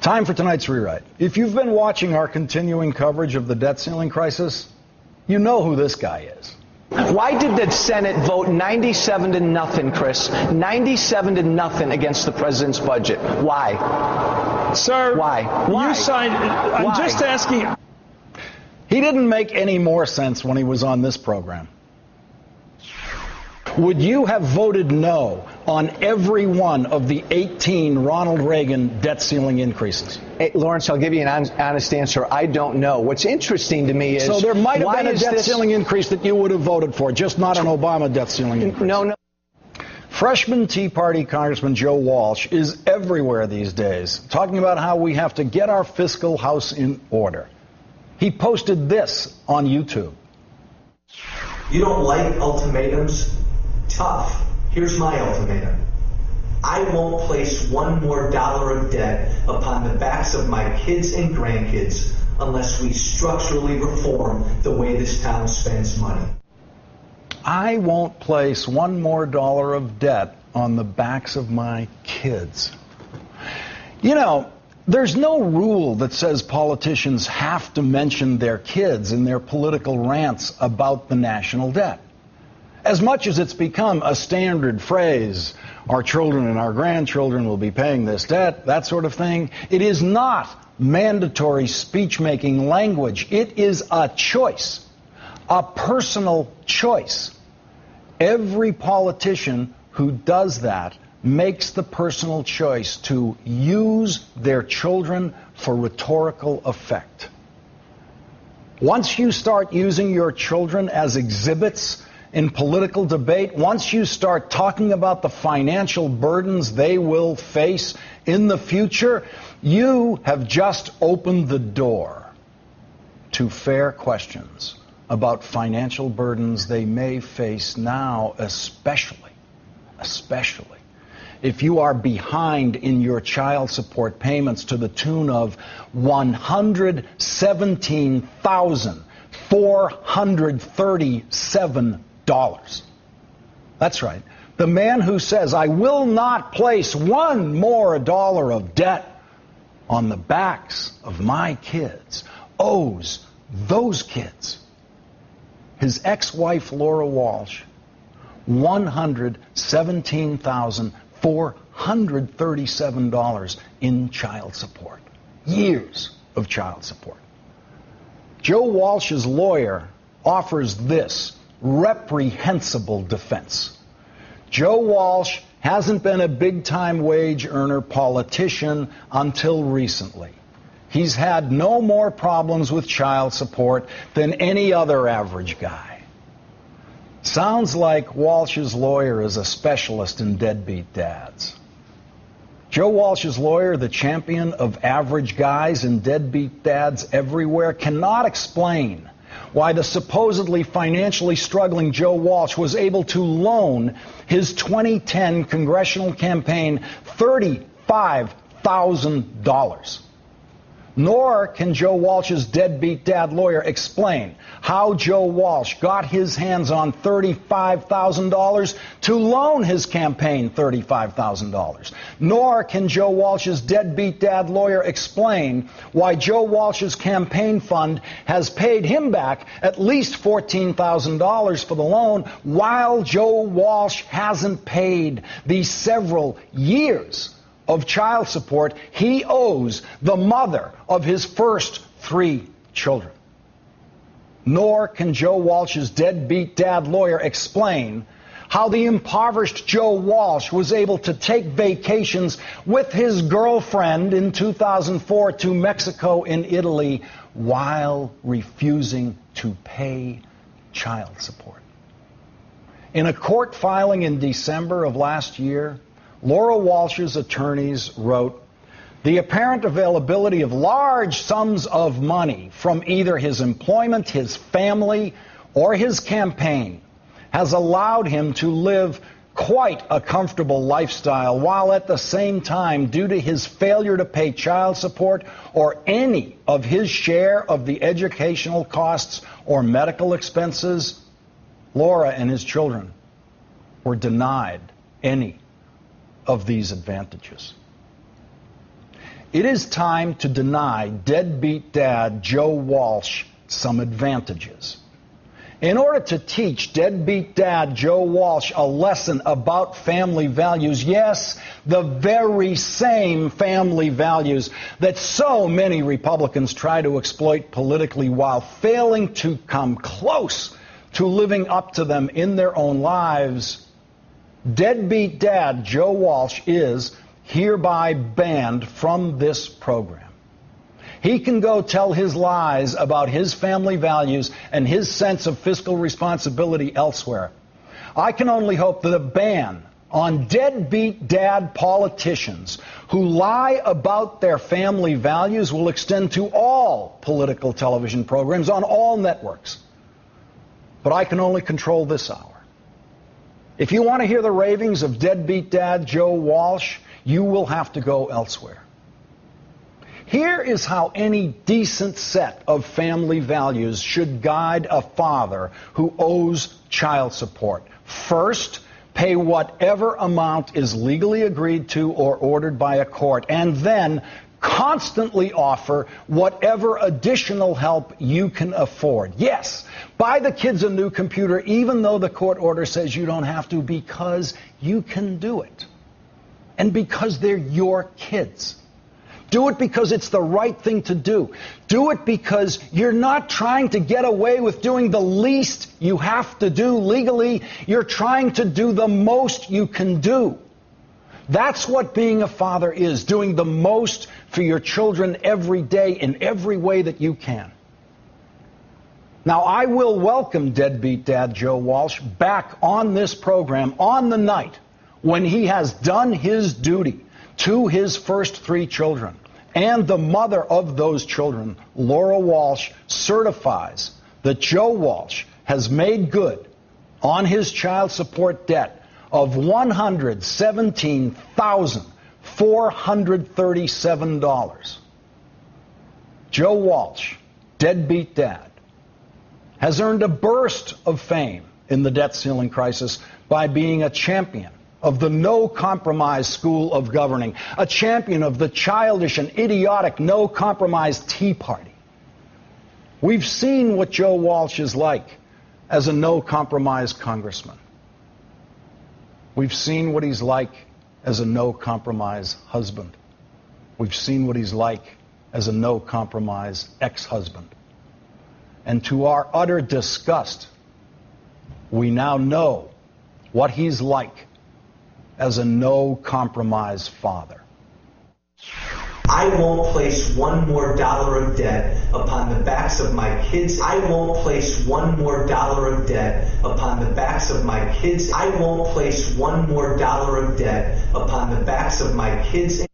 Time for tonight's rewrite. If you've been watching our continuing coverage of the debt ceiling crisis, you know who this guy is. Why did the Senate vote 97-0, Chris? 97-0 against the president's budget. Why? Sir, why? You signed. I'm just asking. He didn't make any more sense when he was on this program. Would you have voted no on every one of the 18 Ronald Reagan debt ceiling increases? Hey, Lawrence, I'll give you an honest answer. I don't know. What's interesting to me is... So there might have been a debt ceiling increase that you would have voted for, just not an Obama debt ceiling increase. No. Freshman Tea Party Congressman Joe Walsh is everywhere these days, talking about how we have to get our fiscal house in order. He posted this on YouTube. You don't like ultimatums? Tough. Here's my ultimatum. I won't place one more dollar of debt upon the backs of my kids and grandkids unless we structurally reform the way this town spends money. I won't place one more dollar of debt on the backs of my kids. You know, there's no rule that says politicians have to mention their kids in their political rants about the national debt. As much as it's become a standard phrase, our children and our grandchildren will be paying this debt, that sort of thing, it is not mandatory speech-making language. It is a choice, a personal choice. Every politician who does that makes the personal choice to use their children for rhetorical effect. Once you start using your children as exhibits in political debate, once you start talking about the financial burdens they will face in the future, you have just opened the door to fair questions about financial burdens they may face now, especially if you are behind in your child support payments to the tune of $117,437. That's right. The man who says, I will not place one more dollar of debt on the backs of my kids, owes those kids, his ex-wife Laura Walsh, $117,437 in child support. Years of child support. Joe Walsh's lawyer offers this reprehensible defense. Joe Walsh hasn't been a big-time wage earner politician until recently. He's had no more problems with child support than any other average guy. Sounds like Walsh's lawyer is a specialist in deadbeat dads. Joe Walsh's lawyer, the champion of average guys and deadbeat dads everywhere, cannot explain why the supposedly financially struggling Joe Walsh was able to loan his 2010 congressional campaign $35,000. Nor can Joe Walsh's deadbeat dad lawyer explain how Joe Walsh got his hands on $35,000 to loan his campaign $35,000. Nor can Joe Walsh's deadbeat dad lawyer explain why Joe Walsh's campaign fund has paid him back at least $14,000 for the loan, while Joe Walsh hasn't paid the several years of child support he owes the mother of his first 3 children. Nor can Joe Walsh's deadbeat dad lawyer explain how the impoverished Joe Walsh was able to take vacations with his girlfriend in 2004 to Mexico and Italy while refusing to pay child support. In a court filing in December of last year, Laura Walsh's attorneys wrote, the apparent availability of large sums of money from either his employment, his family, or his campaign has allowed him to live quite a comfortable lifestyle, while at the same time, due to his failure to pay child support or any of his share of the educational costs or medical expenses, Laura and his children were denied any of these advantages. It is time to deny deadbeat dad Joe Walsh some advantages. In order to teach deadbeat dad Joe Walsh a lesson about family values, yes, the very same family values that so many Republicans try to exploit politically while failing to come close to living up to them in their own lives, deadbeat dad Joe Walsh is hereby banned from this program. He can go tell his lies about his family values and his sense of fiscal responsibility elsewhere. I can only hope that a ban on deadbeat dad politicians who lie about their family values will extend to all political television programs on all networks. But I can only control this hour. If you want to hear the ravings of deadbeat dad Joe Walsh, you will have to go elsewhere. Here is how any decent set of family values should guide a father who owes child support. First, pay whatever amount is legally agreed to or ordered by a court, and then constantly offer whatever additional help you can afford. Yes, buy the kids a new computer even though the court order says you don't have to, because you can do it. And because they're your kids. Do it because it's the right thing to do. Do it because you're not trying to get away with doing the least you have to do legally. You're trying to do the most you can do. That's what being a father is, doing the most for your children every day in every way that you can. Now, I will welcome deadbeat dad Joe Walsh back on this program on the night when he has done his duty to his first 3 children, and the mother of those children, Laura Walsh, certifies that Joe Walsh has made good on his child support debt of $117,437. Joe Walsh, deadbeat dad, has earned a burst of fame in the debt ceiling crisis by being a champion of the no-compromise school of governing, a champion of the childish and idiotic no-compromise Tea Party. We've seen what Joe Walsh is like as a no-compromise congressman. We've seen what he's like as a no-compromise husband. We've seen what he's like as a no-compromise ex-husband. And to our utter disgust, we now know what he's like as a no-compromise father. I won't place one more dollar of debt upon the backs of my kids. I won't place one more dollar of debt upon the backs of my kids. I won't place one more dollar of debt upon the backs of my kids.